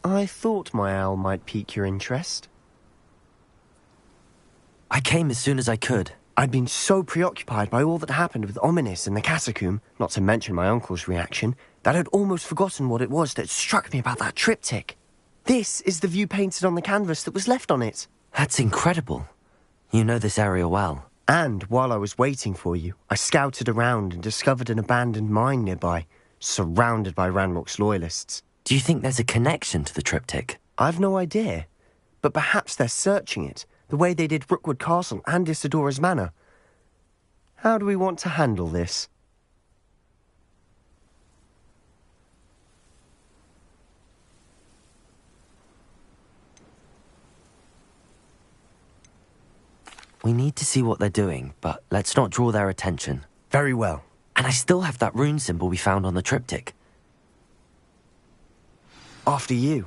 I thought my owl might pique your interest. I came as soon as I could. I'd been so preoccupied by all that happened with Ominis and the catacomb, not to mention my uncle's reaction, that I'd almost forgotten what it was that struck me about that triptych. This is the view painted on the canvas that was left on it. That's incredible. You know this area well. And while I was waiting for you, I scouted around and discovered an abandoned mine nearby, surrounded by Ranrock's loyalists. Do you think there's a connection to the triptych? I've no idea, but perhaps they're searching it, the way they did Rookwood Castle and Isidora's Manor. How do we want to handle this? We need to see what they're doing, but let's not draw their attention. Very well. And I still have that rune symbol we found on the triptych. After you.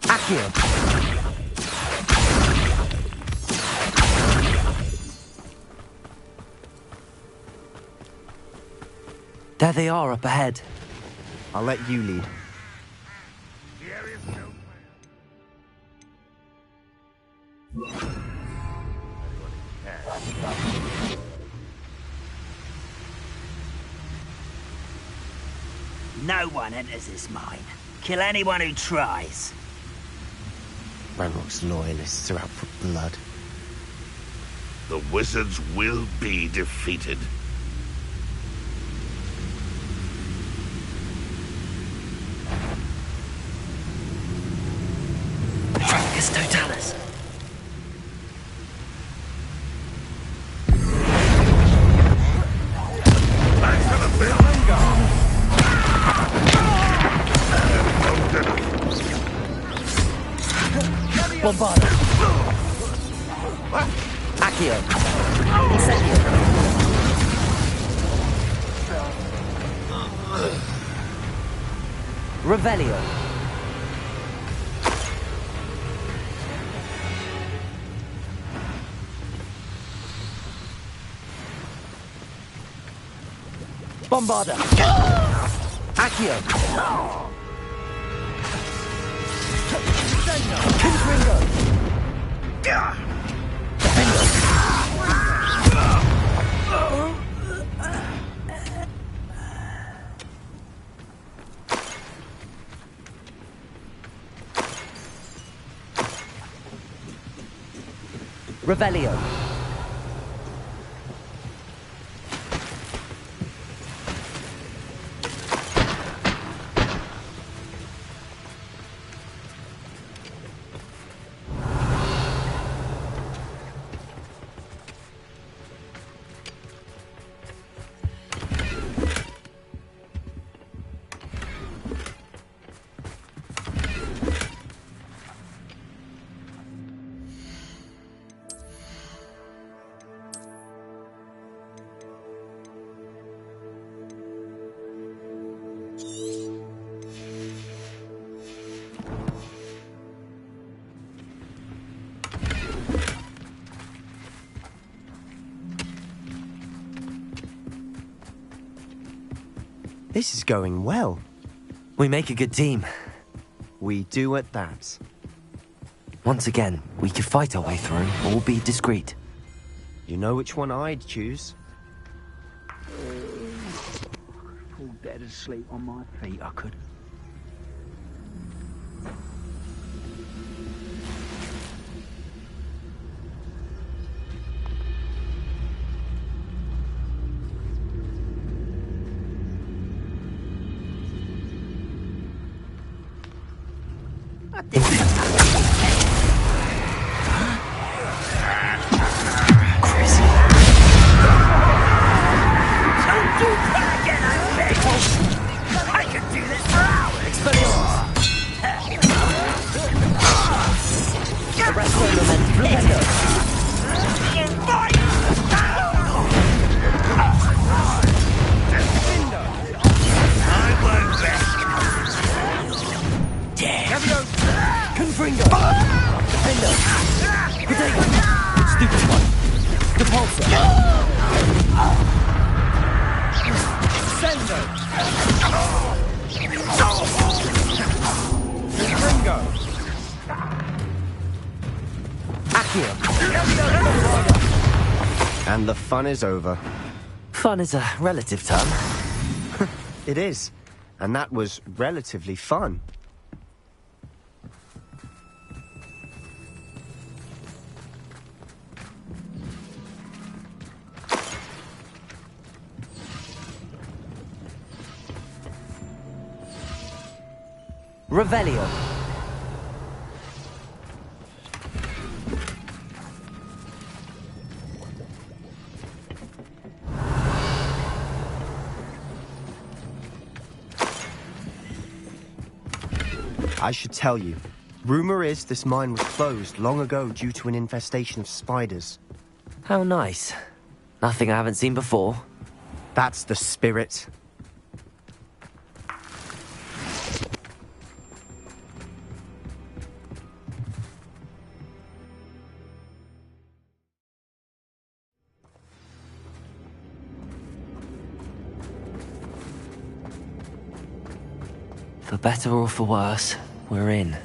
Accio! There they are, up ahead. I'll let you lead. No one enters this mine. Kill anyone who tries. Ranrock's loyalists are out for blood. The wizards will be defeated. Trafficus Totalis. Bombarda. Accio. Incendio. Revelio. Bombarda. Accio. Confringo. Revelio. This is going well. We make a good team. We do at that. Once again, we could fight our way through, or be discreet. You know which one I'd choose? Fall dead asleep on my feet, I could. Ringo! Accio! And the fun is over. Fun is a relative term. It is. And that was relatively fun. Revelio. I should tell you. Rumor is this mine was closed long ago due to an infestation of spiders. How nice. Nothing I haven't seen before. That's the spirit. For better or for worse, we're in.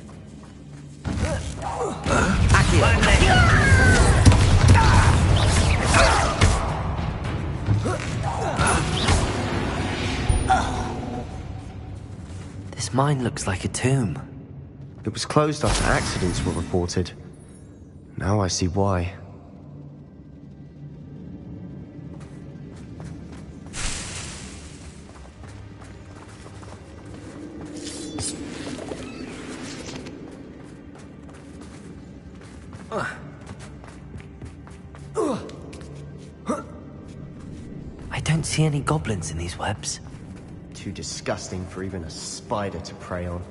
This mine looks like a tomb. It was closed after accidents were reported. Now I see why. I don't see any goblins in these webs. Too disgusting for even a spider to prey on.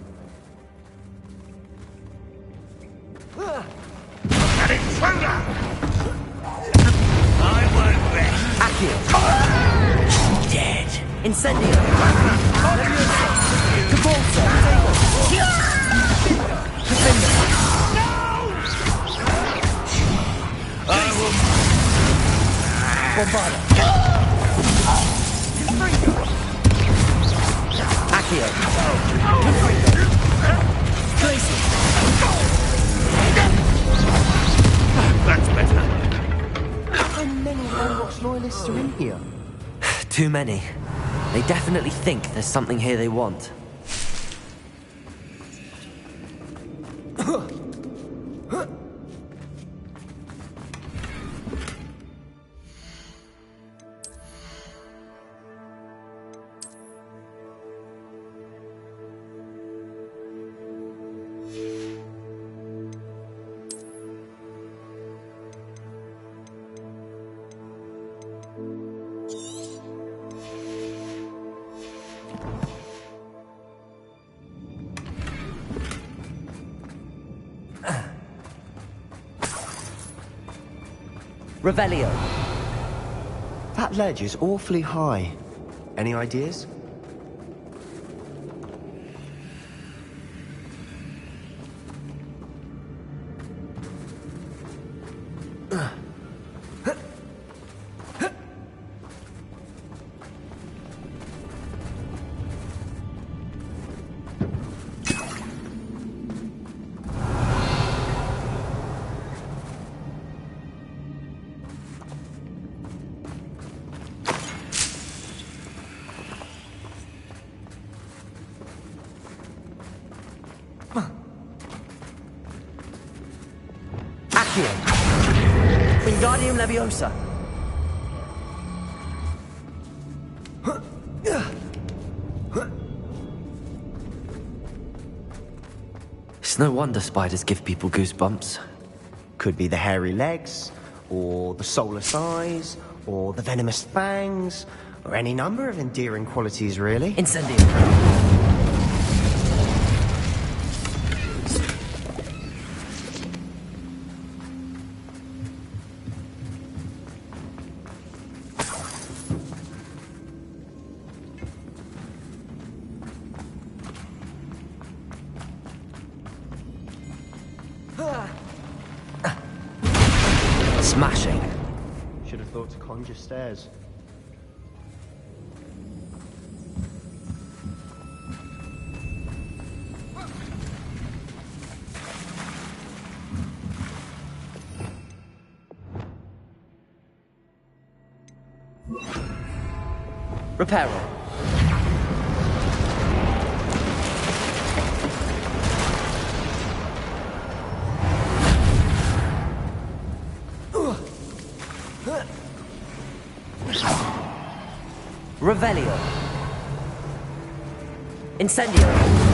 An intruder! I won't rest. Accio. Dead. Incendio. Cabolta. I will... Bombarda. Accio. Tracy. That's better. How many Hogwarts loyalists are in here? Too many. They definitely think there's something here they want. Revelio. That ledge is awfully high. Any ideas? Wingardium Leviosa. It's no wonder spiders give people goosebumps. Could be the hairy legs, or the soulless eyes, or the venomous fangs, or any number of endearing qualities, really. Incendio. Smashing. Should have thought to conjure stairs. Reparo. Revelio. Incendio.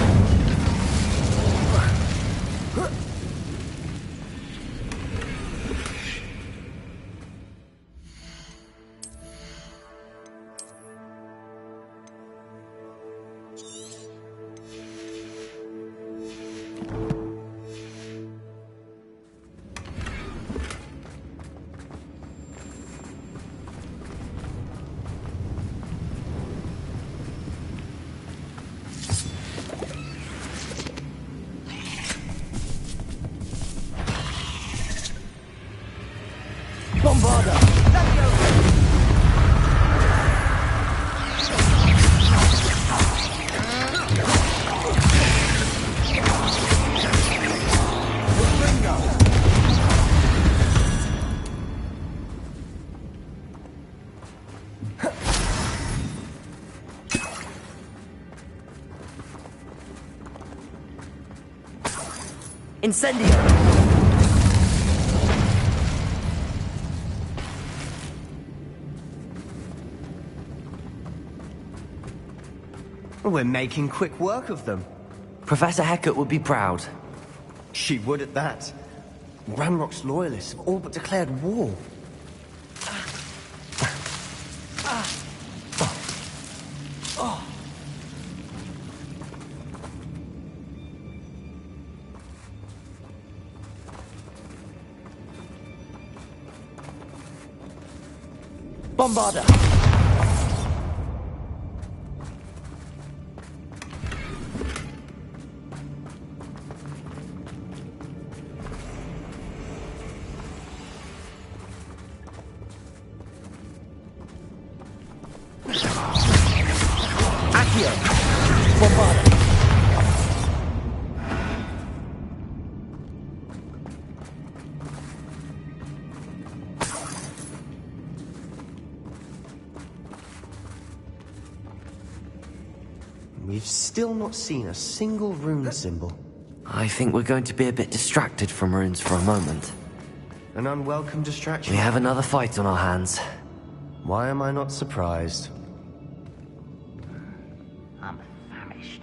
Incendio! We're making quick work of them. Professor Hecat would be proud. She would at that. Ranrock's loyalists have all but declared war. Bombarda! Accio! Bombarda! We've still not seen a single rune symbol. I think we're going to be a bit distracted from runes for a moment. An unwelcome distraction. We have another fight on our hands. Why am I not surprised? I'm famished.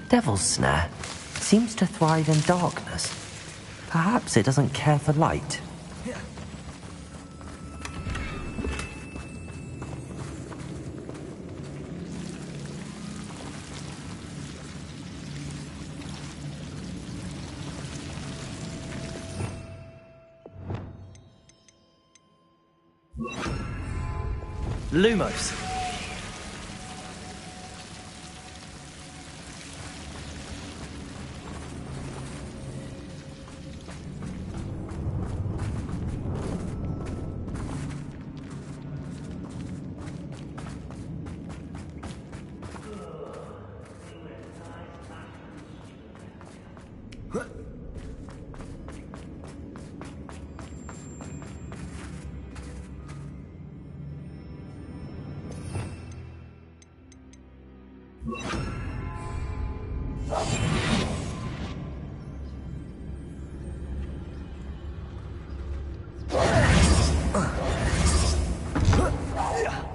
Devil's Snare seems to thrive in darkness. Perhaps it doesn't care for light. Lumos.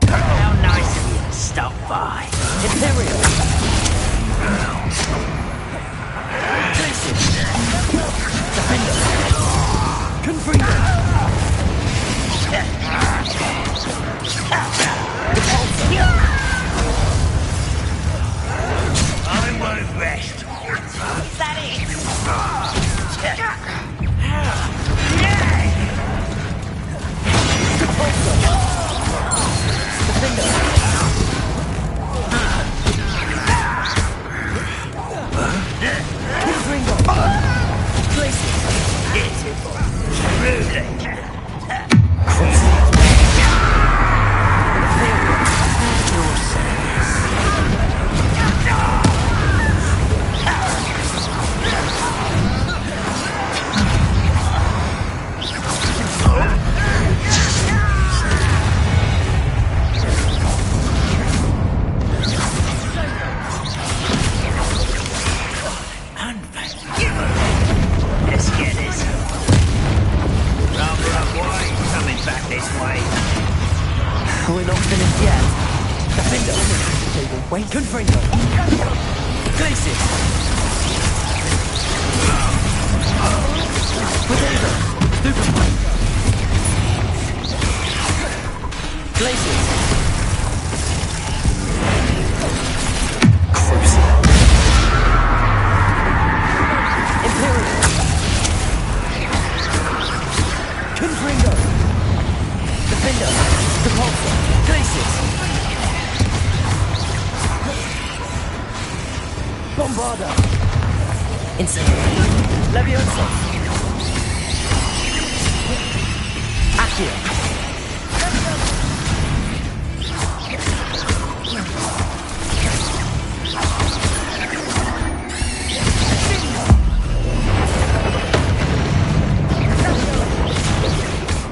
How nice of you to stop by. Imperial! I won't rest. Is that it? Wait. Confringo! Glacius! Potato! Stupefy! Glacius! Crucible! Imperial! Confringo! Defender! Repulsor! Glacius! Bombarda! Incendio! Leviosa! Accio!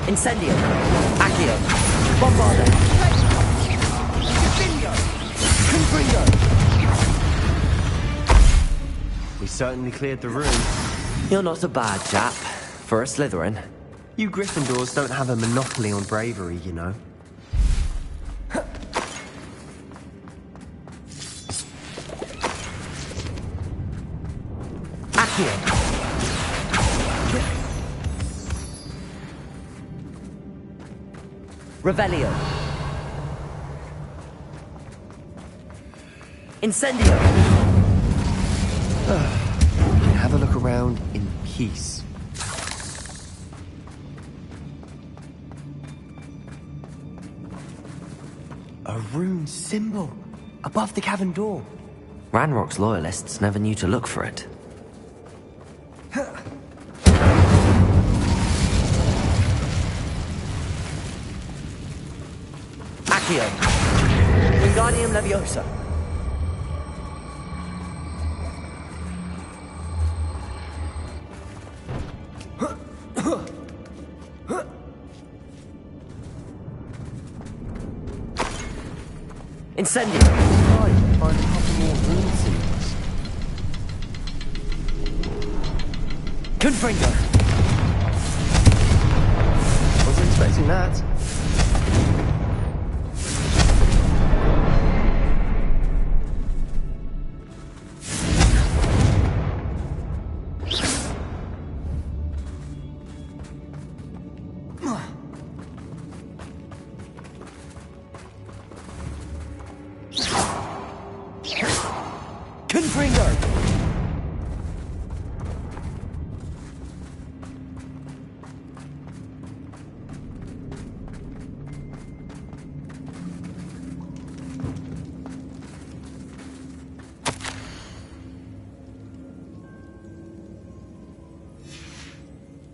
Incendio! Accio! Bombarda! Confringo! We certainly cleared the room. You're not a bad chap for a Slytherin. You Gryffindors don't have a monopoly on bravery, you know. Accio! Revelio! Incendio! Have a look around in peace. A rune symbol above the cavern door. Ranrock's loyalists never knew to look for it. Accio! Wingardium Leviosa! Incendio! Right, find a couple more rune symbols. Confringo! Wasn't expecting that. Confringo!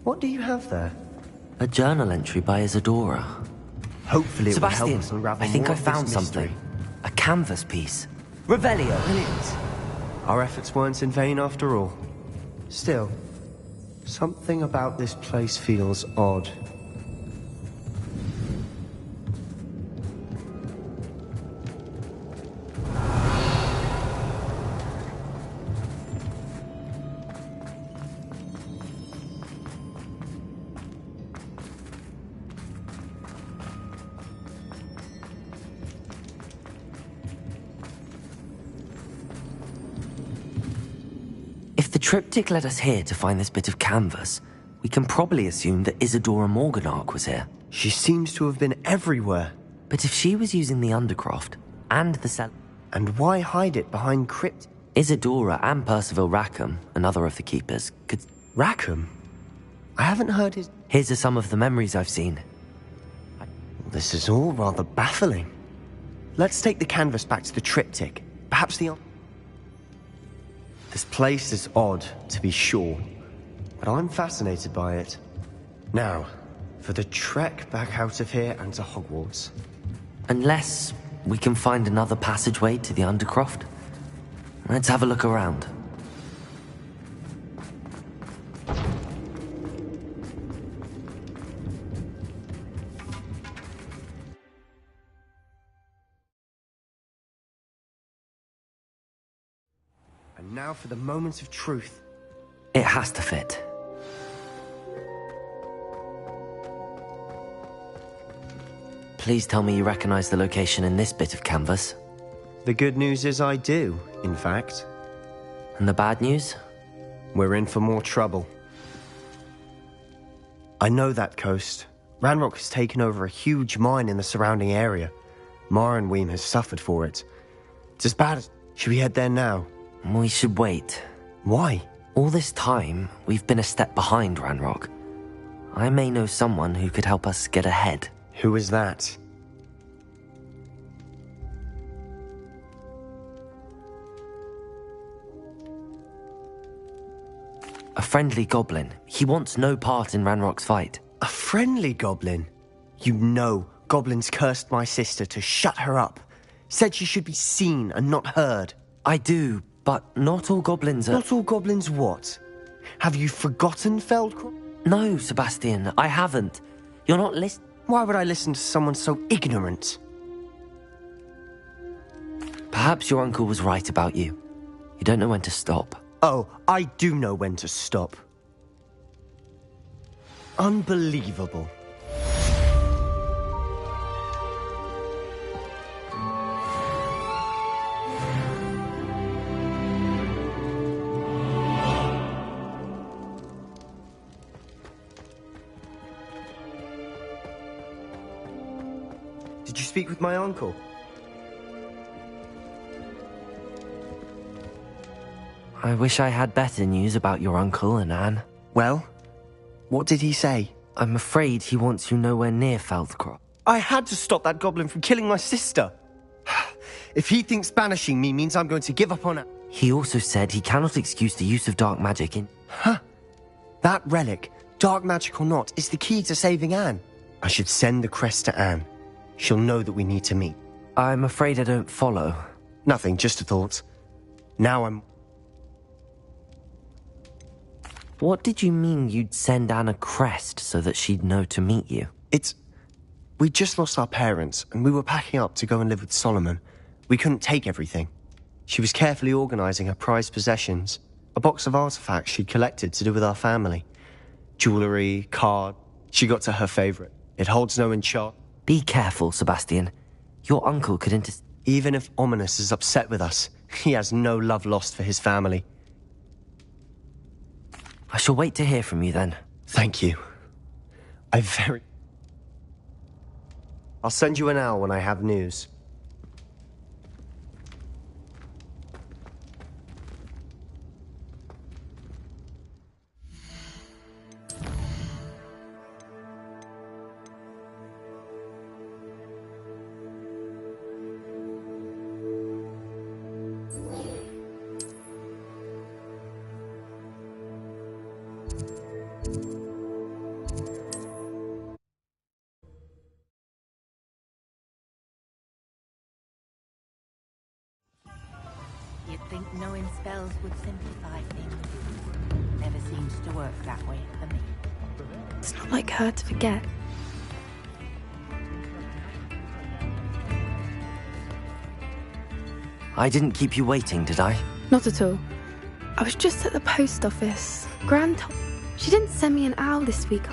What do you have there? A journal entry by Isadora. Hopefully it will help Sebastian, us unravel I think more I of found this something. mystery. A canvas piece. Revelio! Brilliant. Our efforts weren't in vain after all. Still, something about this place feels odd. If the triptych led us here to find this bit of canvas, we can probably assume that Isadora Morganach was here. She seems to have been everywhere. But if she was using the Undercroft and the cell, And why hide it behind crypt... Isadora and Percival Rackham, another of the keepers, could... Rackham? I haven't heard his... Here's some of the memories I've seen. This is all rather baffling. Let's take the canvas back to the triptych. Perhaps the... This place is odd, to be sure, but I'm fascinated by it. Now, for the trek back out of here and to Hogwarts. Unless we can find another passageway to the Undercroft. Let's have a look around. And now for the moment of truth. It has to fit. Please tell me you recognize the location in this bit of canvas. The good news is I do, in fact. And the bad news? We're in for more trouble. I know that coast. Ranrock has taken over a huge mine in the surrounding area. Marenweem has suffered for it. It's as bad as... Should we head there now? We should wait. Why? All this time, we've been a step behind Ranrock. I may know someone who could help us get ahead. Who is that? A friendly goblin. He wants no part in Ranrock's fight. A friendly goblin? You know, goblins cursed my sister to shut her up. Said she should be seen and not heard. I do, but not all goblins are... Not all goblins what? Have you forgotten, Feldcroft? No, Sebastian, I haven't. You're not listening. Why would I listen to someone so ignorant? Perhaps your uncle was right about you. You don't know when to stop. Oh, I do know when to stop. Unbelievable. Did you speak with my uncle? I wish I had better news about your uncle and Anne. Well, what did he say? I'm afraid he wants you nowhere near Feldcroft. I had to stop that goblin from killing my sister. If he thinks banishing me means I'm going to give up on it... He also said he cannot excuse the use of dark magic in... That relic, dark magic or not, is the key to saving Anne. I should send the crest to Anne. She'll know that we need to meet. I'm afraid I don't follow. Nothing, just a thought. Now I'm... What did you mean you'd send Anne a crest so that she'd know to meet you? We just lost our parents, and we were packing up to go and live with Solomon. We couldn't take everything. She was carefully organizing her prized possessions, a box of artifacts she'd collected to do with our family. Jewelry, card. She got to her favorite. It holds no enchant. Be careful, Sebastian. Your uncle could Even if Ominous is upset with us, he has no love lost for his family. I shall wait to hear from you then. Thank you. I'll send you an owl when I have news. You'd think knowing spells would simplify things. Never seems to work that way for me. It's not like her to forget. I didn't keep you waiting, did I? Not at all. I was just at the post office. She didn't send me an owl this week.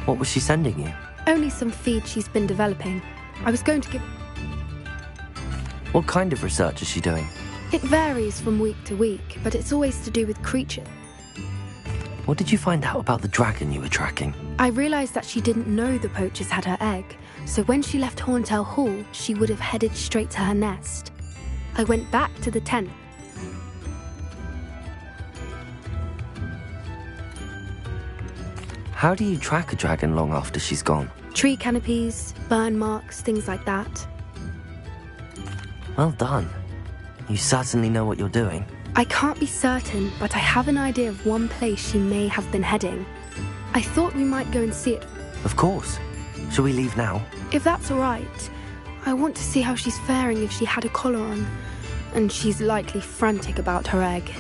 What was she sending you? Only some feed she's been developing. I was going to give... What kind of research is she doing? It varies from week to week, but it's always to do with creatures. What did you find out about the dragon you were tracking? I realised that she didn't know the poachers had her egg, so when she left Horntail Hall, she would have headed straight to her nest. I went back to the tent. How do you track a dragon long after she's gone? Tree canopies, burn marks, things like that. Well done. You certainly know what you're doing. I can't be certain, but I have an idea of one place she may have been heading. I thought we might go and see it. Of course. Shall we leave now? If that's all right. I want to see how she's faring if she had a collar on. And she's likely frantic about her egg.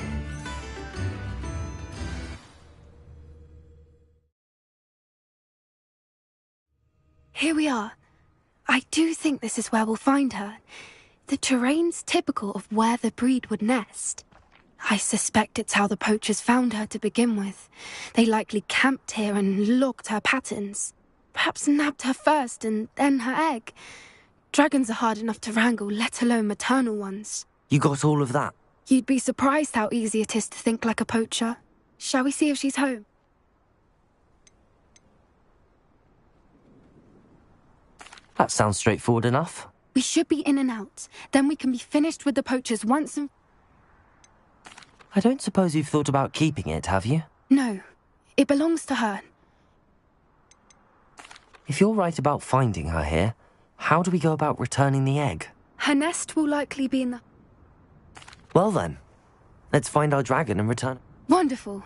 Here we are. I do think this is where we'll find her. The terrain's typical of where the breed would nest. I suspect it's how the poachers found her to begin with. They likely camped here and logged her patterns. Perhaps nabbed her first and then her egg. Dragons are hard enough to wrangle, let alone maternal ones. You got all of that? You'd be surprised how easy it is to think like a poacher. Shall we see if she's home? That sounds straightforward enough. We should be in and out. Then we can be finished with the poachers once and... I don't suppose you've thought about keeping it, have you? No. It belongs to her. If you're right about finding her here, how do we go about returning the egg? Her nest will likely be in the... Well then, let's find our dragon and return. Wonderful.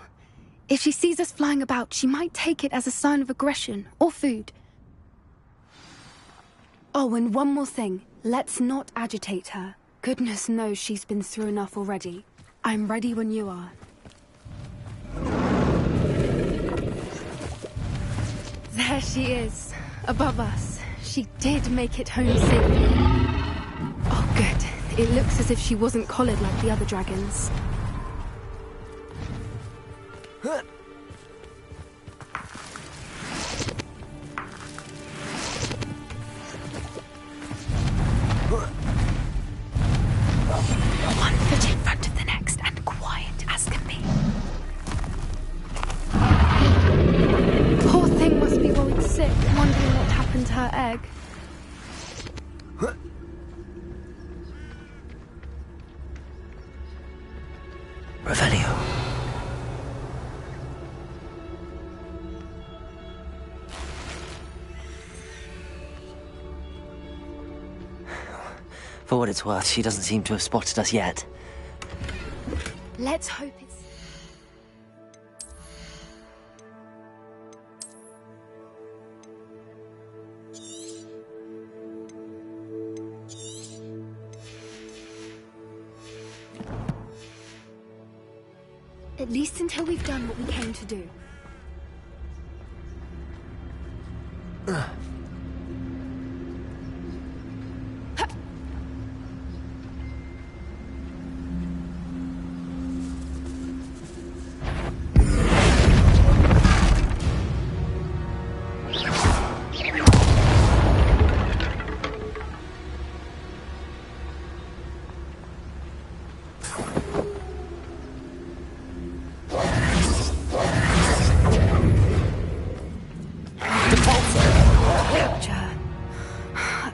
If she sees us flying about, she might take it as a sign of aggression or food. Oh, and one more thing. Let's not agitate her. Goodness knows she's been through enough already. I'm ready when you are. There she is, above us. She did make it home safely. Oh, good. It looks as if she wasn't collared like the other dragons. One foot in front of the next and quiet as can be. Poor thing must be worried sick, wondering what happened to her egg. Revelio. For what it's worth, she doesn't seem to have spotted us yet. Let's hope it's... At least until we've done what we came to do.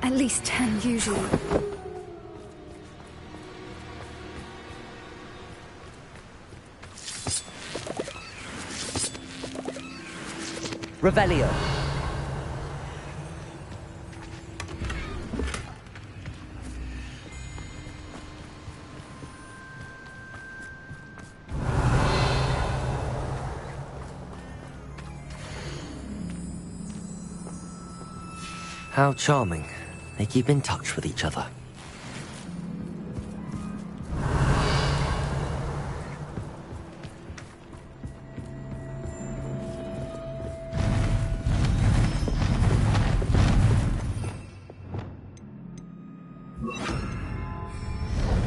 At least 10 usually. Revelio. How charming. They keep in touch with each other.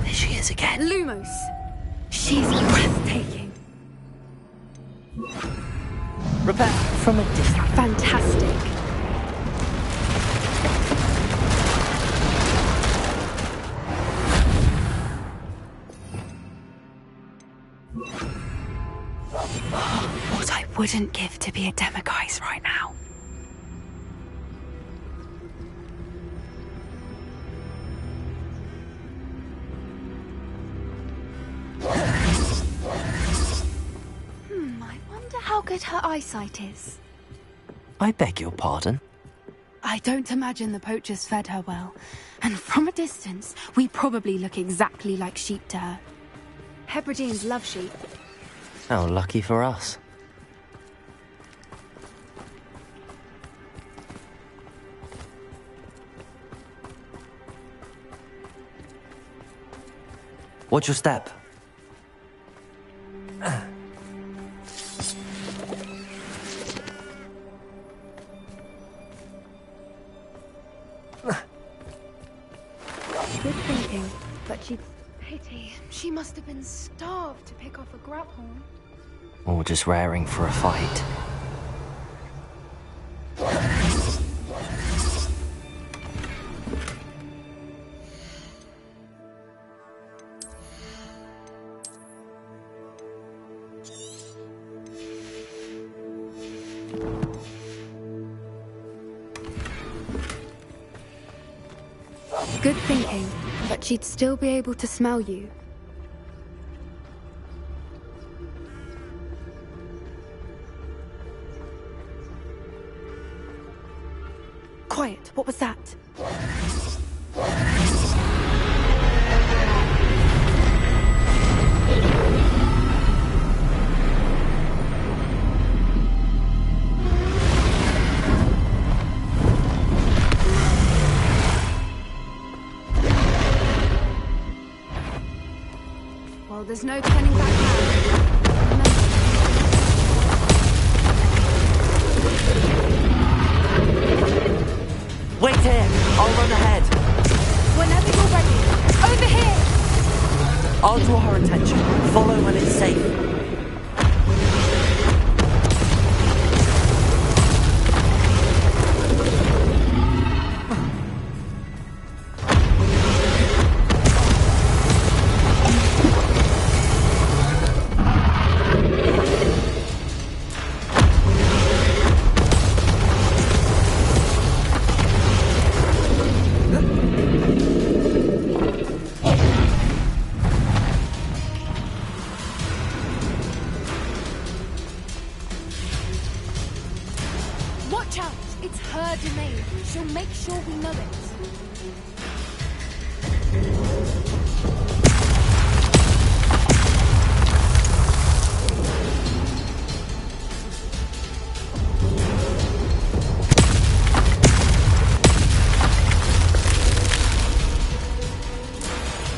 There she is again. Lumos! She's breathtaking. Repair from a distance. Fantastic. What I wouldn't give to be a demiguise right now. I wonder how good her eyesight is. I beg your pardon? I don't imagine the poachers fed her well. And from a distance, we probably look exactly like sheep to her. Hebrideans love sheep. How lucky for us. Watch your step. Good thinking, but she... Pity. She must have been starved to pick off a grabhorn. Or just raring for a fight. Good thinking, but she'd still be able to smell you. Quiet, what was that? Well, there's no turning back now. Wait here! I'll run ahead. Whenever you're ready. Over here! I'll draw her attention. Follow when it's safe. Watch out! It's her domain. She'll make sure we know it.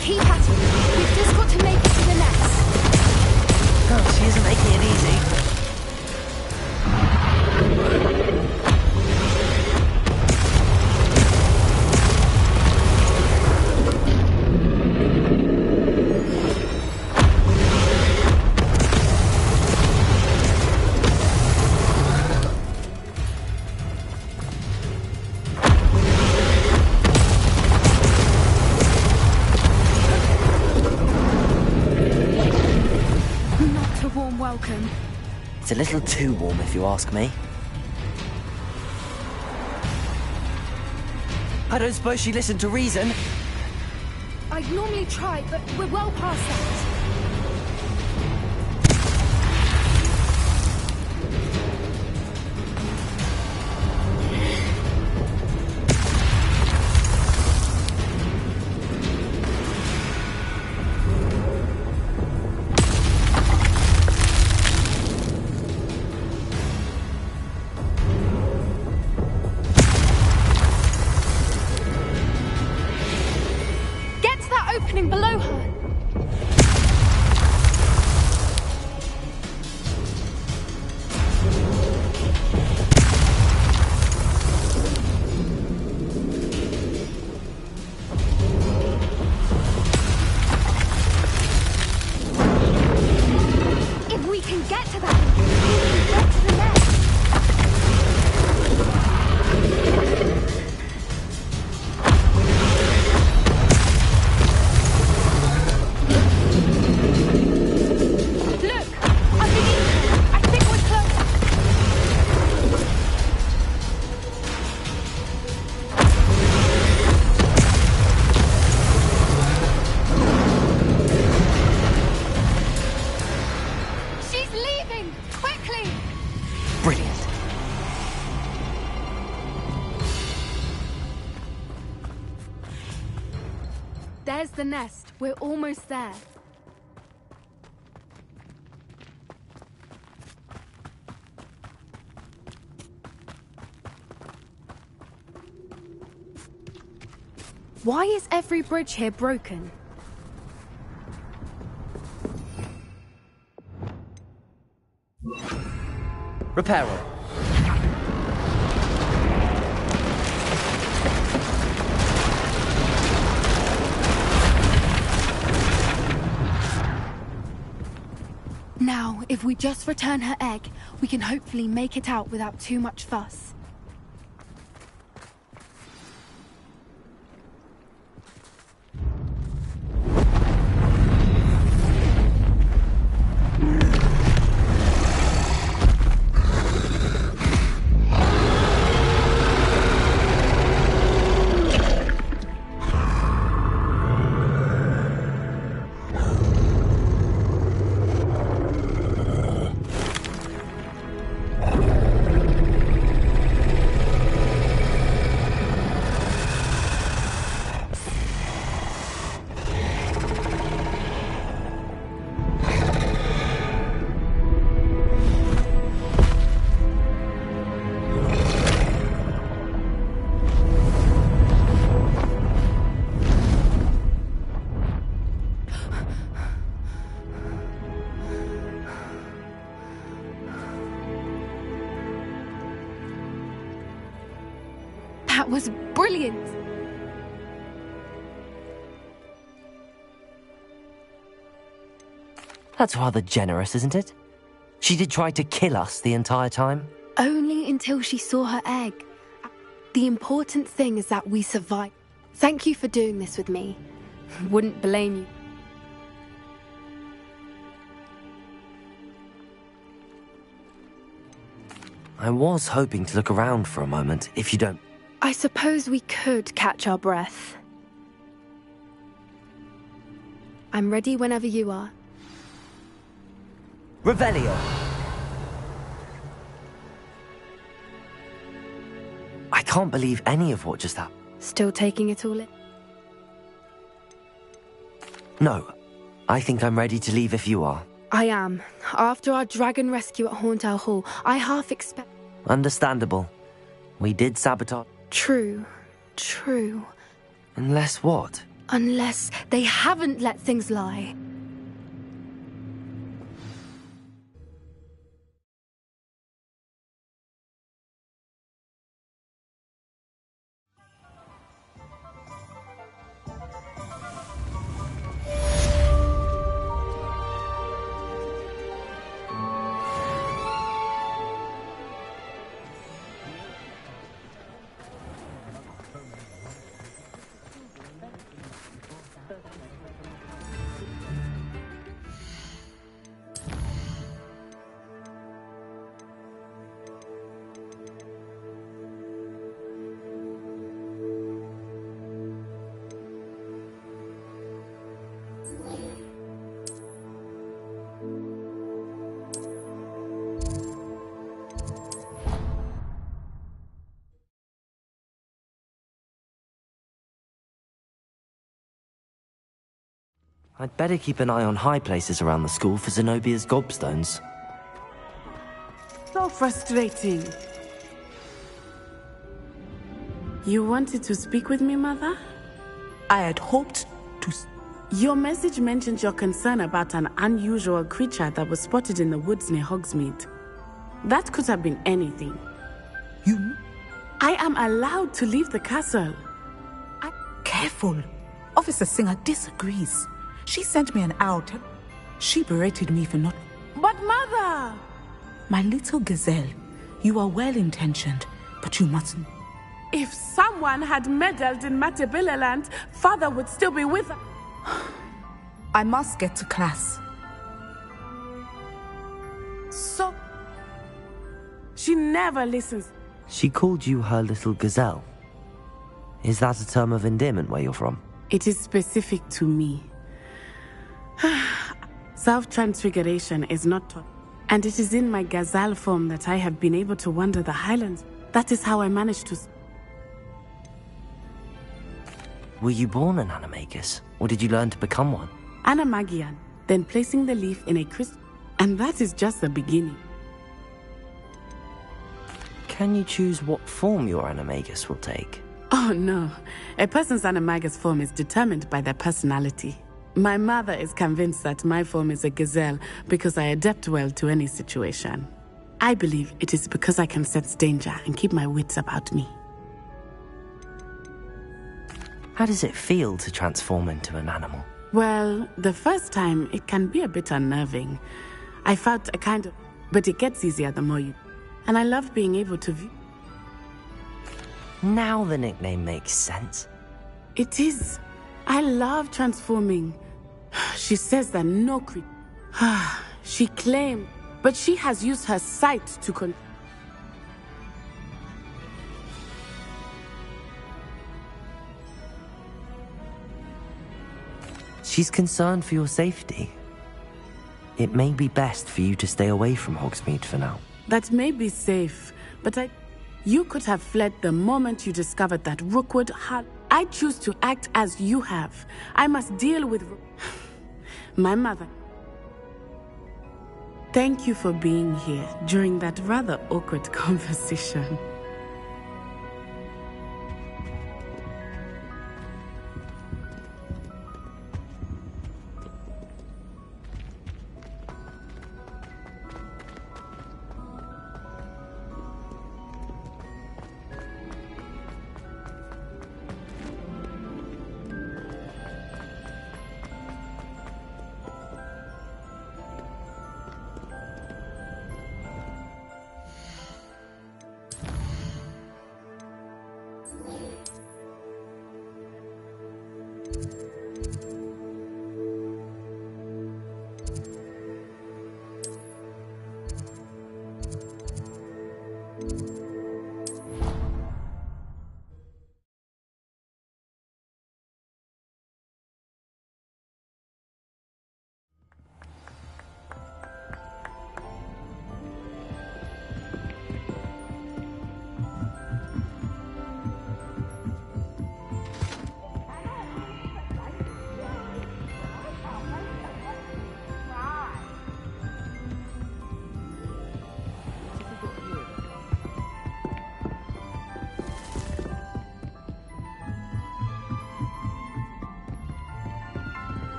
Keep at it. We've just got to make it to the nest. Oh, she isn't making it easy. Not a warm welcome. It's a little too warm if you ask me. I don't suppose she listened to reason. I'd normally try, but we're well past that. Get to that opening below her. If we can get to that, we can get to the nest. Look! Underneath her! I think we're close! She's leaving! Quickly! Brilliant. There's the nest. We're almost there. Why is every bridge here broken? Repair her. Now, if we just return her egg, we can hopefully make it out without too much fuss. That was brilliant. That's rather generous, isn't it? She did try to kill us the entire time. Only until she saw her egg. The important thing is that we survived. Thank you for doing this with me. Wouldn't blame you. I was hoping to look around for a moment, if you don't... I suppose we could catch our breath. I'm ready whenever you are. Revelio! I can't believe any of what just happened. Still taking it all in? No, I think I'm ready to leave if you are. I am. After our dragon rescue at Hauntow Hall, I half expect... Understandable. We did sabotage... True. True. Unless what? Unless they haven't let things lie. I'd better keep an eye on high places around the school for Zenobia's gobstones. So frustrating. You wanted to speak with me, Mother? I had hoped to... Your message mentioned your concern about an unusual creature that was spotted in the woods near Hogsmeade. That could have been anything. You... I am allowed to leave the castle. Careful. Officer Singer disagrees. She sent me an out. She berated me for not... But Mother! My little gazelle, you are well-intentioned, but you mustn't... If someone had meddled in Matabeleland, Father would still be with us. I must get to class. So... She never listens. She called you her little gazelle. Is that a term of endearment where you're from? It is specific to me. Self-transfiguration is not taught, and it is in my gazelle form that I have been able to wander the highlands. That is how I managed to... Were you born an animagus, or did you learn to become one? Animagian, then placing the leaf in a crystal, and that is just the beginning. Can you choose what form your animagus will take? Oh no, a person's animagus form is determined by their personality. My mother is convinced that my form is a gazelle because I adapt well to any situation. I believe it is because I can sense danger and keep my wits about me. How does it feel to transform into an animal? Well, the first time it can be a bit unnerving. I felt a kind of... But it gets easier the more you... And I love being able to view... Now the nickname makes sense. It is. I love transforming. She says that no creature... She claimed, but she has used her sight to She's concerned for your safety. It may be best for you to stay away from Hogsmeade for now. That may be safe, but You could have fled the moment you discovered that Rookwood had... I choose to act as you have. I must deal with... my mother. Thank you for being here during that rather awkward conversation.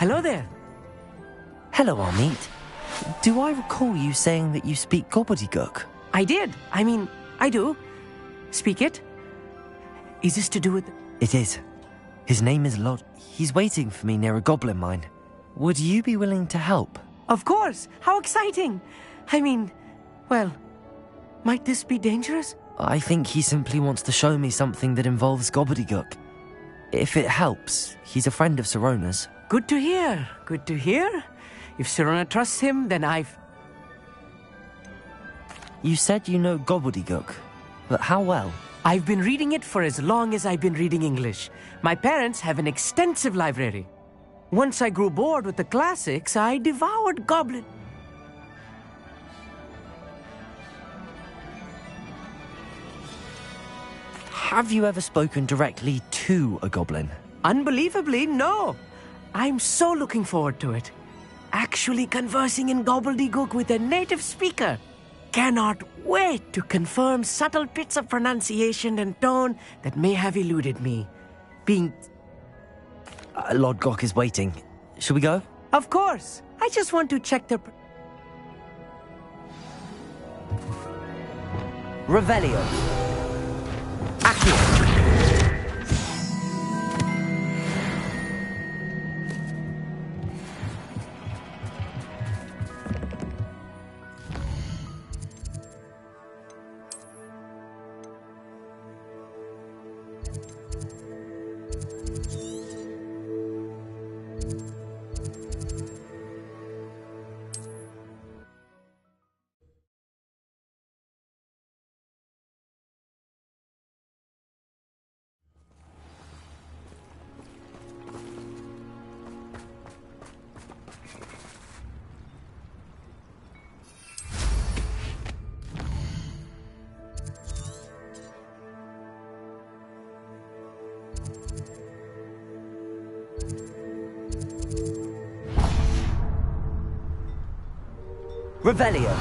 Hello there. Hello, Amit. Do I recall you saying that you speak gobbledygook? I did. I do. Speak it. Is this to do with... It is. His name is Lod. He's waiting for me near a goblin mine. Would you be willing to help? Of course. How exciting. Well, might this be dangerous? I think he simply wants to show me something that involves gobbledygook. If it helps, he's a friend of Sirona's. Good to hear. Good to hear. If Sirona trusts him, then You said you know gobbledygook, but how well? I've been reading it for as long as I've been reading English. My parents have an extensive library. Once I grew bored with the classics, I devoured Goblin. Have you ever spoken directly to a goblin? Unbelievably, no. I'm so looking forward to it. Actually conversing in gobbledygook with a native speaker. Cannot wait to confirm subtle bits of pronunciation and tone that may have eluded me. Lord Gok is waiting. Shall we go? Of course. I just want to check the... Revelio. Accio. Revelio.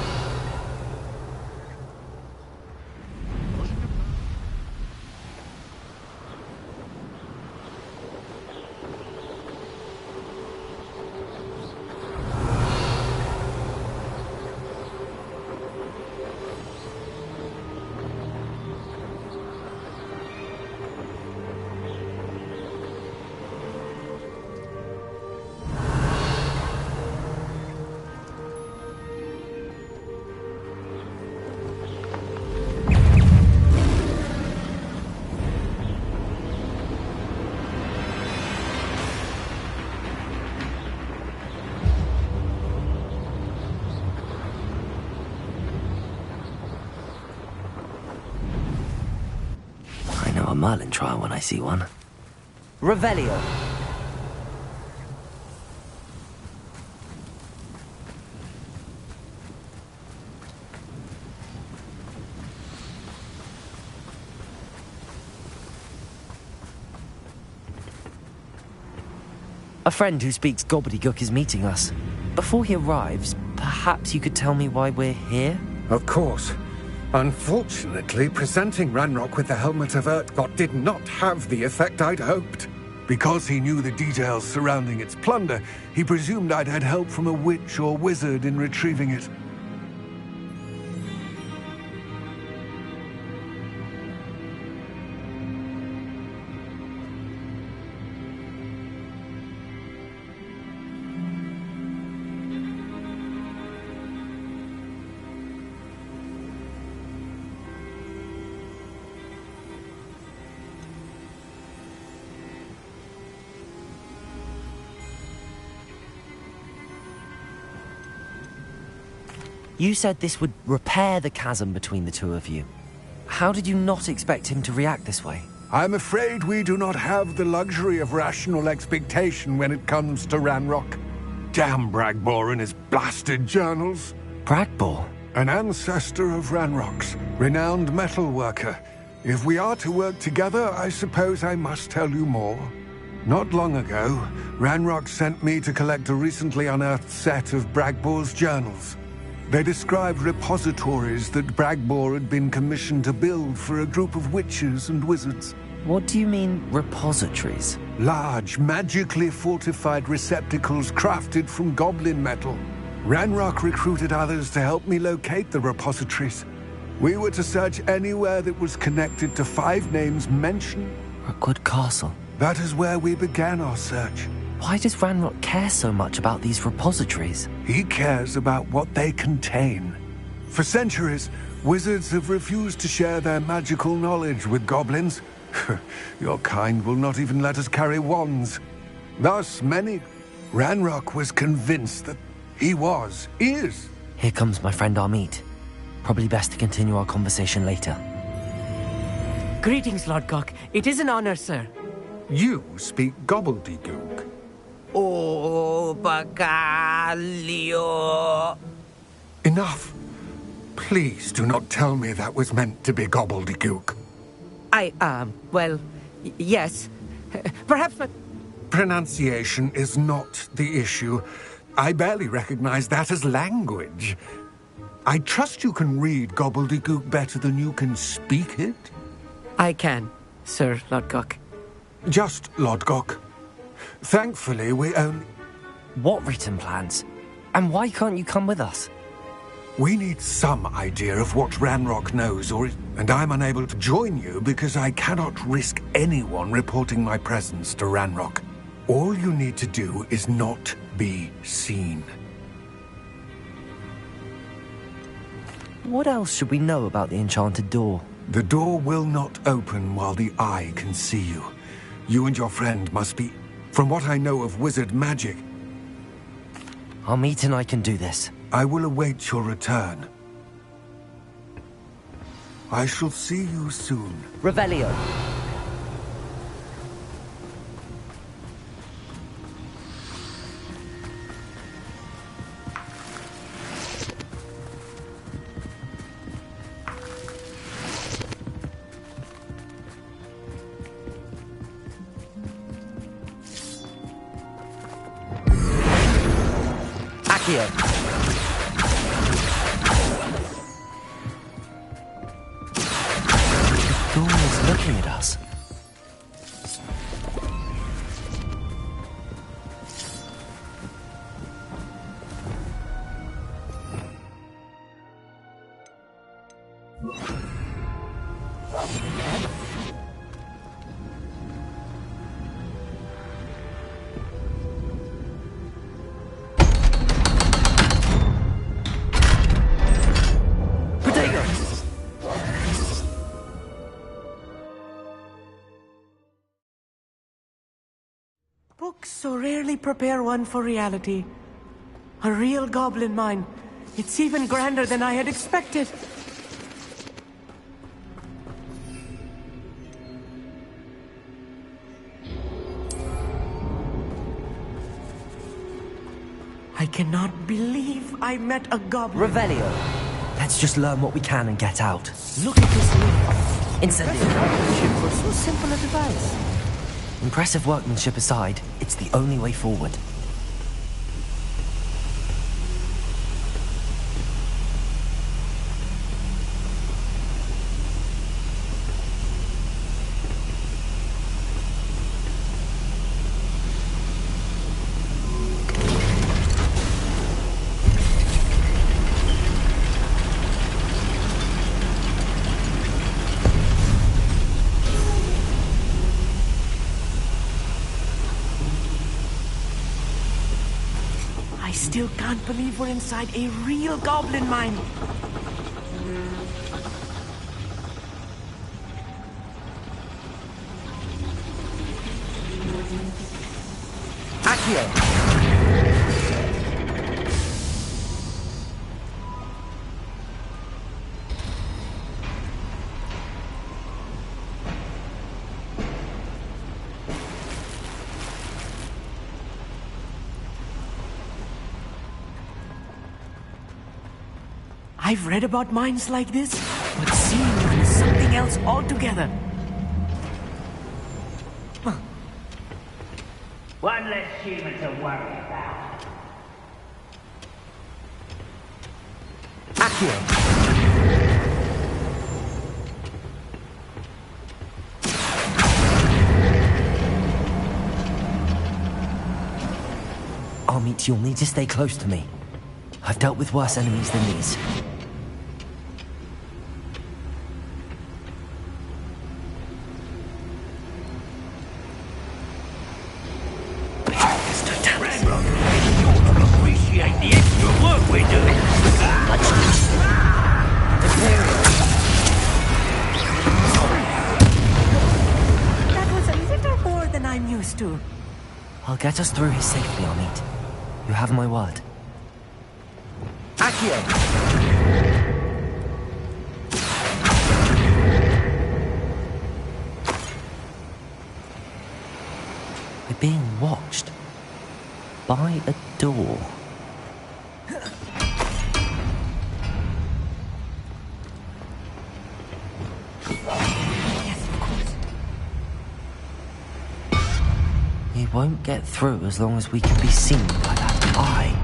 A Merlin trial when I see one. Revelio. A friend who speaks gobbledygook is meeting us. Before he arrives, perhaps you could tell me why we're here? Of course. Unfortunately, presenting Ranrock with the Helmet of Urtkot did not have the effect I'd hoped. Because he knew the details surrounding its plunder, he presumed I'd had help from a witch or wizard in retrieving it. You said this would repair the chasm between the two of you. How did you not expect him to react this way? I'm afraid we do not have the luxury of rational expectation when it comes to Ranrock. Damn Bragbor and his blasted journals. Bragbor? An ancestor of Ranrock's, renowned metal worker. If we are to work together, I suppose I must tell you more. Not long ago, Ranrock sent me to collect a recently unearthed set of Bragbor's journals. They described repositories that Bragbor had been commissioned to build for a group of witches and wizards. What do you mean, repositories? Large, magically fortified receptacles crafted from goblin metal. Ranrock recruited others to help me locate the repositories. We were to search anywhere that was connected to 5 names mentioned. Rookwood Castle. That is where we began our search. Why does Ranrock care so much about these repositories? He cares about what they contain. For centuries, wizards have refused to share their magical knowledge with goblins. Your kind will not even let us carry wands. Thus, Ranrock was convinced that he is. Here comes my friend Amit. Probably best to continue our conversation later. Greetings, Lord Cock. It is an honor, sir. You speak gobbledygook. Oh, Bacalio. Enough. Please do not tell me that was meant to be gobbledygook. Yes. Perhaps my... Pronunciation is not the issue. I barely recognize that as language. I trust you can read gobbledygook better than you can speak it? I can, Sir Lodgok. Just Lodgok. Thankfully, we only... What written plans? And why can't you come with us? We need some idea of what Ranrock knows, and I'm unable to join you because I cannot risk anyone reporting my presence to Ranrock. All you need to do is not be seen. What else should we know about the enchanted door? The door will not open while the eye can see you. You and your friend must be... From what I know of wizard magic... Amit and I can do this. I will await your return. I shall see you soon. Revelio. Accio. The door is looking at us. Books so rarely prepare one for reality. A real goblin mine. It's even grander than I had expected. I cannot believe I met a goblin. Revelio. Let's just learn what we can and get out. Look at this leaf. Incendio. Workmanship for so simple a device. Impressive workmanship aside, it's the only way forward. I still can't believe we're inside a real goblin mine. Accio. I've read about mines like this, but seeing them is something else altogether. One less human to worry about. Accio. Alright, you'll need to stay close to me. I've dealt with worse enemies than these. Appreciate the extra work we're doing. That was a little more than I'm used to. I'll get us through here safely, Amit. You have my word. Accio! We're being watched. By a door. Yes, of course. We won't get through as long as we can be seen by that eye.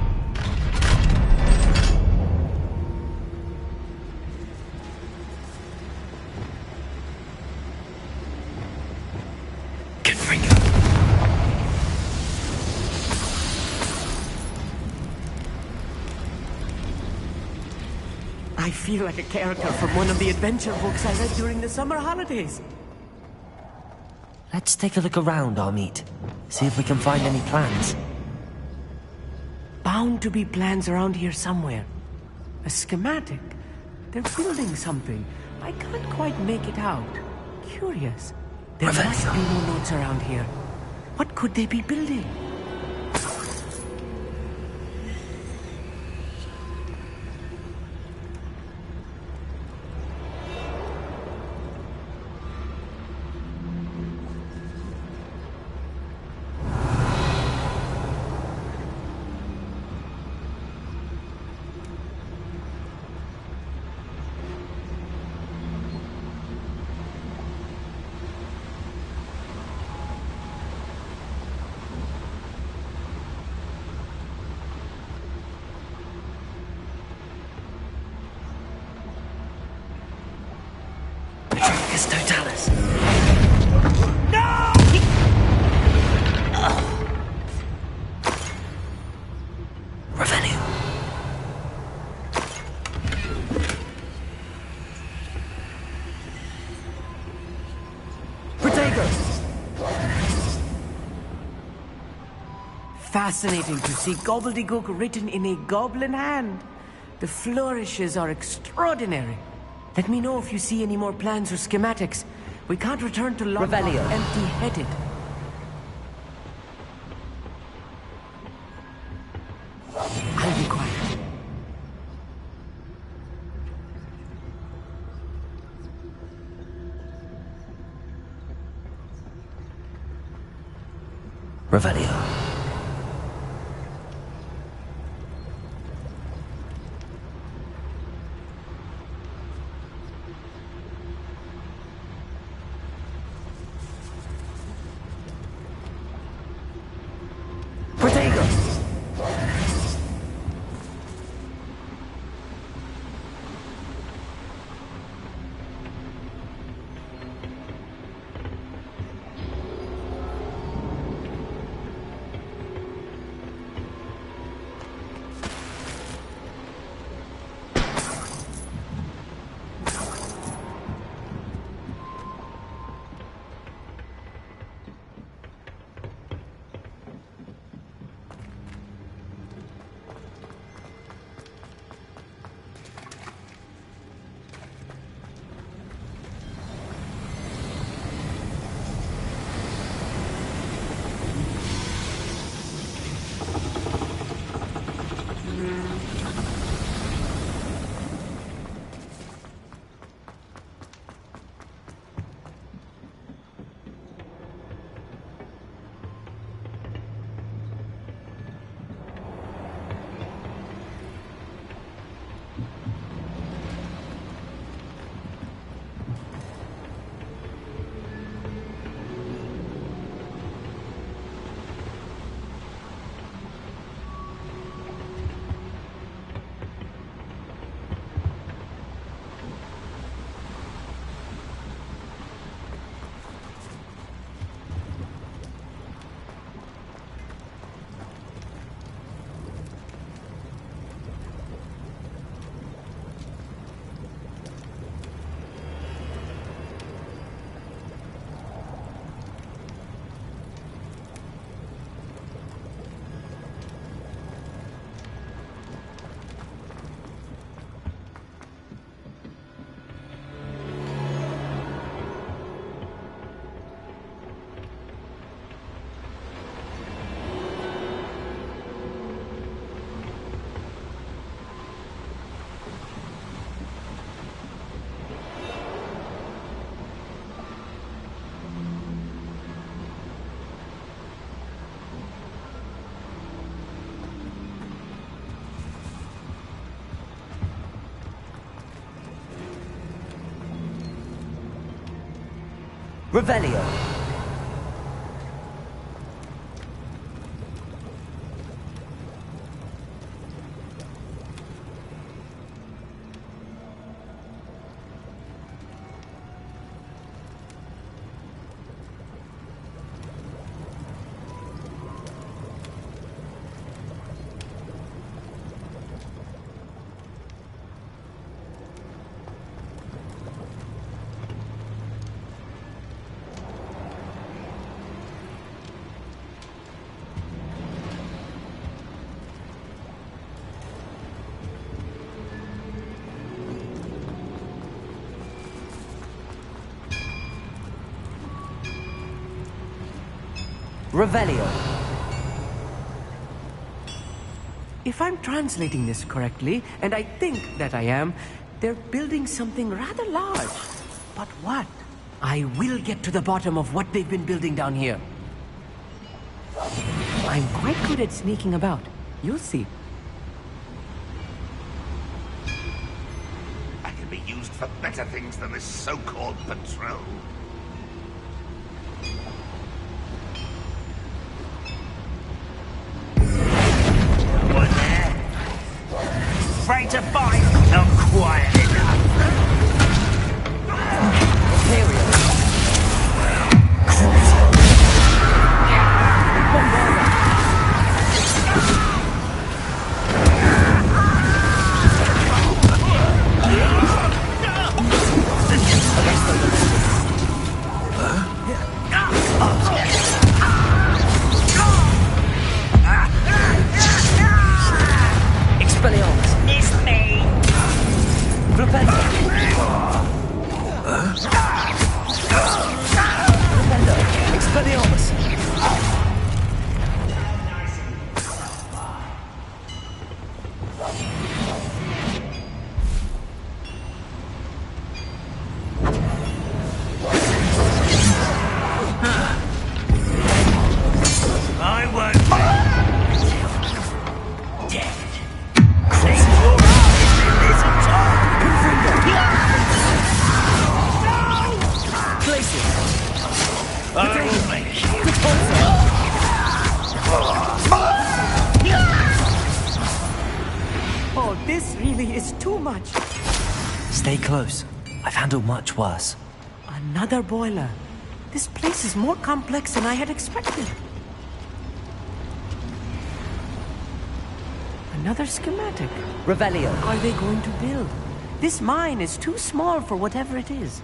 I feel like a character from one of the adventure books I read during the summer holidays. Let's take a look around, Amit. See if we can find any plans. Bound to be plans around here somewhere. A schematic. They're building something. I can't quite make it out. Curious. There must be more notes around here. What could they be building? Totalis. No! Revenue. Protego! Fascinating to see gobbledygook written in a goblin hand. The flourishes are extraordinary. Let me know if you see any more plans or schematics. We can't return to London empty-headed. I'll be quiet. Revelio. Revelio. Revelio. If I'm translating this correctly, and I think that I am, they're building something rather large. But what? I will get to the bottom of what they've been building down here. I'm quite good at sneaking about. You'll see. I can be used for better things than this so-called patrol. Afraid to bite? Not quiet enough. Oh, this really is too much. Stay close. I've handled much worse. Another boiler. This place is more complex than I had expected. Another schematic. Revelio. Are they going to build? This mine is too small for whatever it is.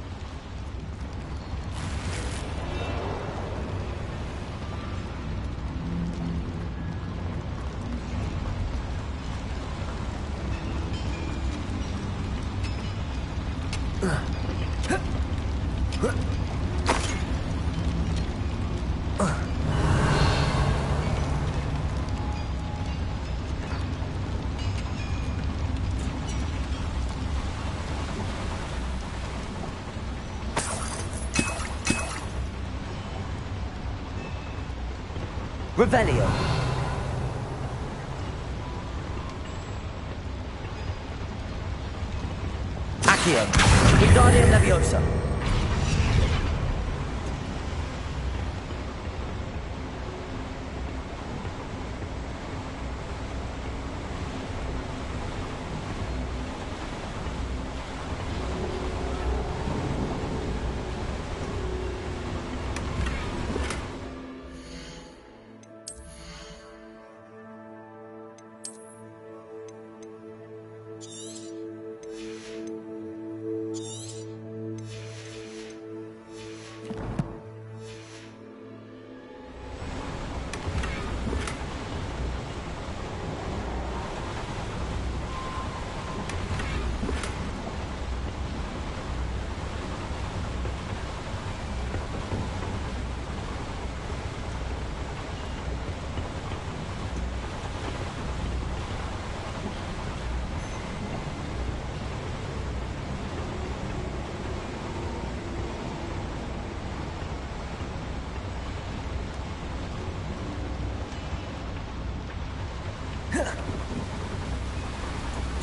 Revelio. Accio. Wingardium Leviosa.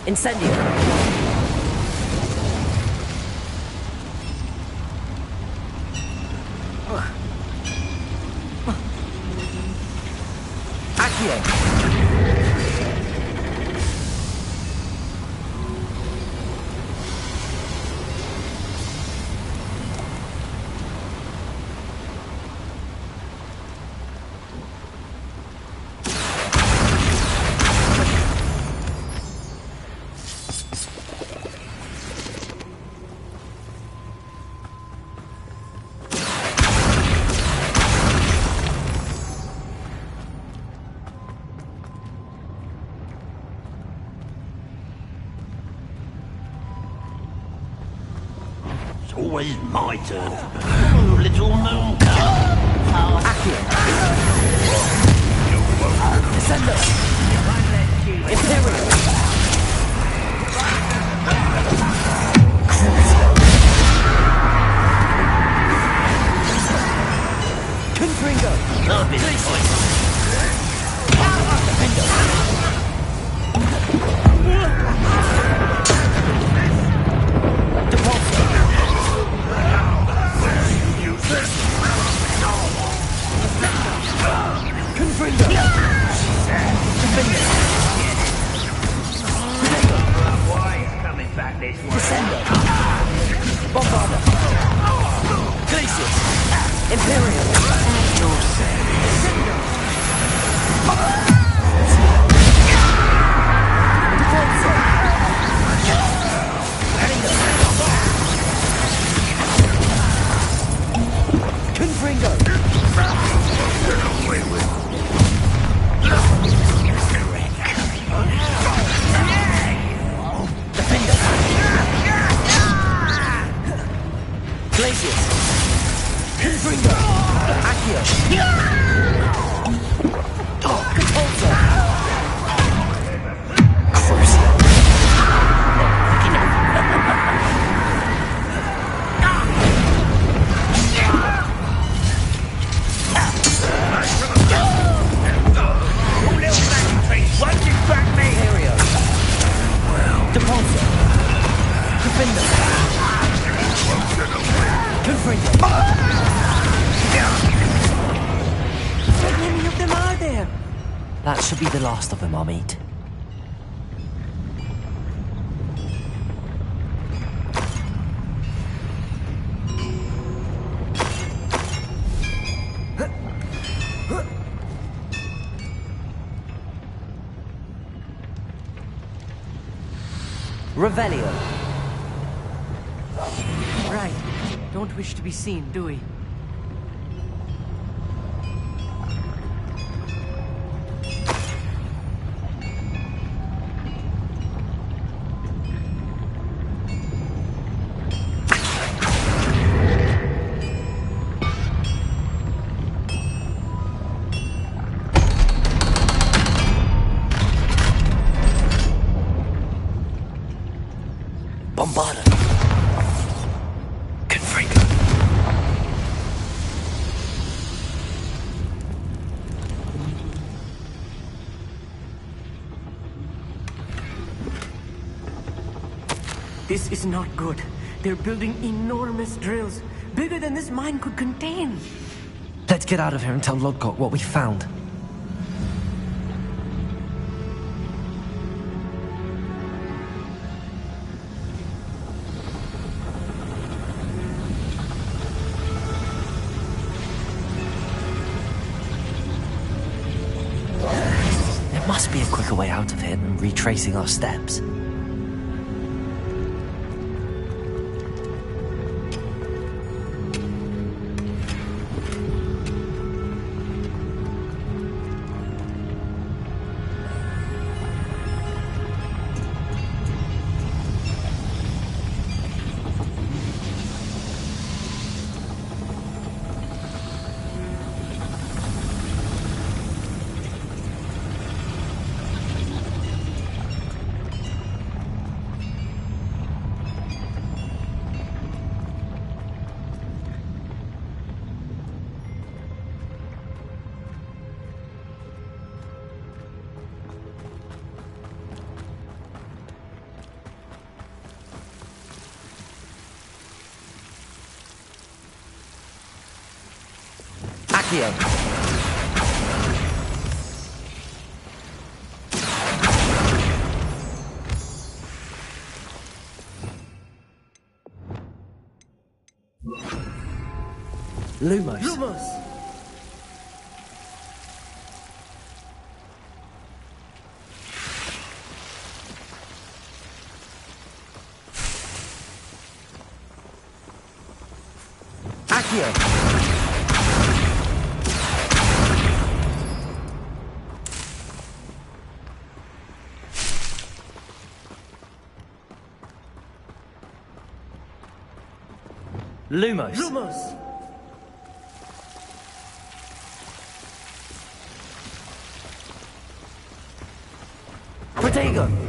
Incendio. Always my turn. Oh, little moon girl. Accio. Descendo. Imperial. Confringo. Perfect choice. That should be the last of them I'll meet. Revelio. Right. Don't wish to be seen, do we? Bombarda. Confringo. This is not good. They're building enormous drills, bigger than this mine could contain. Let's get out of here and tell Lodcock what we found. There must be a quicker way out of here than retracing our steps. Accio. Lumos. Lumos! Accio. Lumos. Lumos! Protego!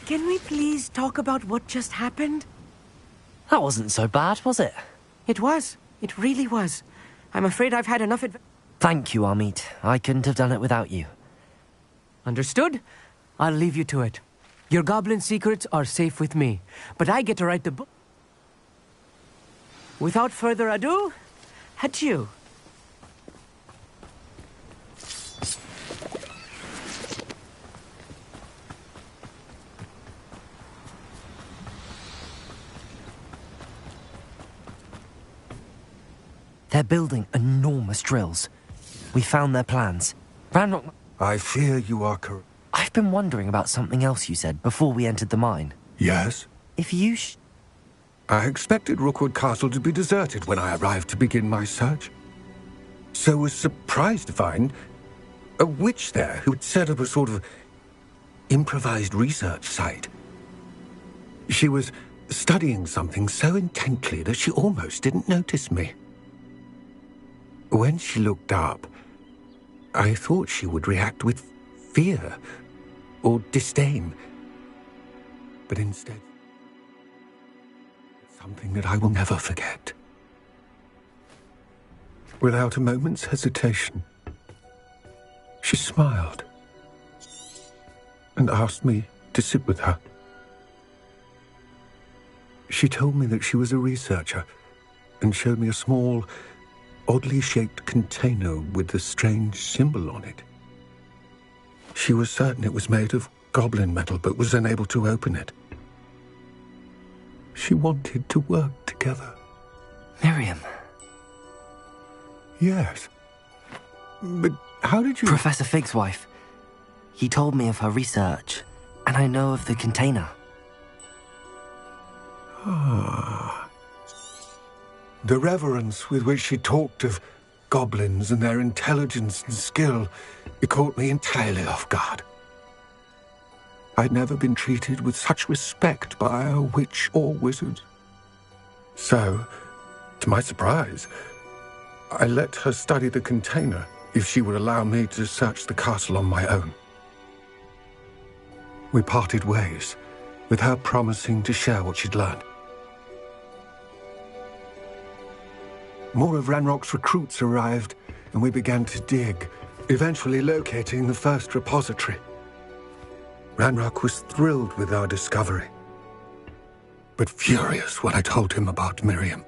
Can we please talk about what just happened? That wasn't so bad, was it? It was. It really was. I'm afraid I've had enough Thank you, Amit. I couldn't have done it without you. Understood? I'll leave you to it. Your goblin secrets are safe with me, but I get to write the book. Without further ado, adieu. They're building enormous drills. We found their plans. Ranrock... I fear you are correct. I've been wondering about something else you said before we entered the mine. Yes? If you I expected Rookwood Castle to be deserted when I arrived to begin my search. So was surprised to find a witch there who had set up a sort of improvised research site. She was studying something so intently that she almost didn't notice me. When she looked up, I thought she would react with fear or disdain. But instead, something that I will never forget. Without a moment's hesitation, she smiled and asked me to sit with her. She told me that she was a researcher and showed me a small, oddly shaped container with a strange symbol on it. She was certain it was made of goblin metal, but was unable to open it. She wanted to work together. Miriam. Yes. But how did you... Professor Fig's wife. He told me of her research, and I know of the container. Ah. The reverence with which she talked of goblins and their intelligence and skill, it caught me entirely off guard. I'd never been treated with such respect by a witch or wizard. So, to my surprise, I let her study the container if she would allow me to search the castle on my own. We parted ways, with her promising to share what she'd learned. More of Ranrock's recruits arrived, and we began to dig, eventually locating the first repository. Ranrock was thrilled with our discovery, but furious when I told him about Miriam.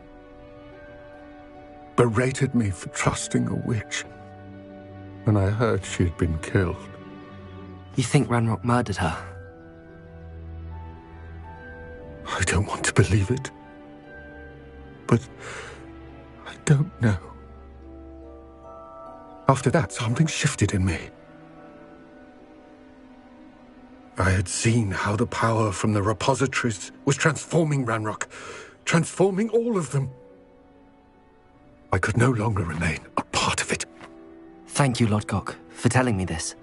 Berated me for trusting a witch when I heard she had been killed. You think Ranrock murdered her? I don't want to believe it. But I don't know. After that, something shifted in me. I had seen how the power from the repositories was transforming Ranrock, transforming all of them. I could no longer remain a part of it. Thank you, Lodgok, for telling me this.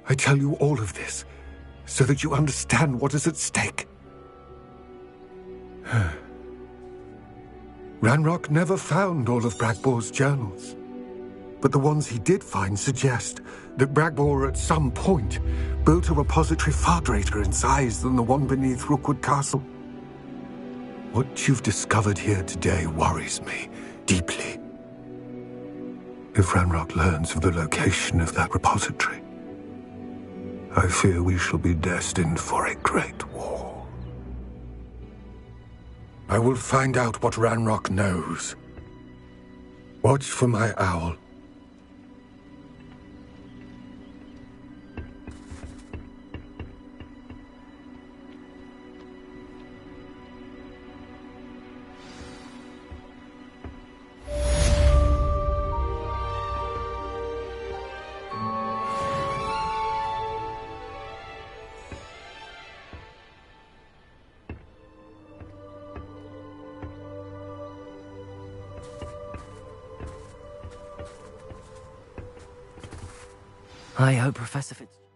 I tell you all of this so that you understand what is at stake. Ranrock never found all of Bragbor's journals, but the ones he did find suggest that Bragbor at some point built a repository far greater in size than the one beneath Rookwood Castle. What you've discovered here today worries me deeply. If Ranrock learns of the location of that repository, I fear we shall be destined for a great war. I will find out what Ranrock knows. Watch for my owl. I hope Professor Fitz...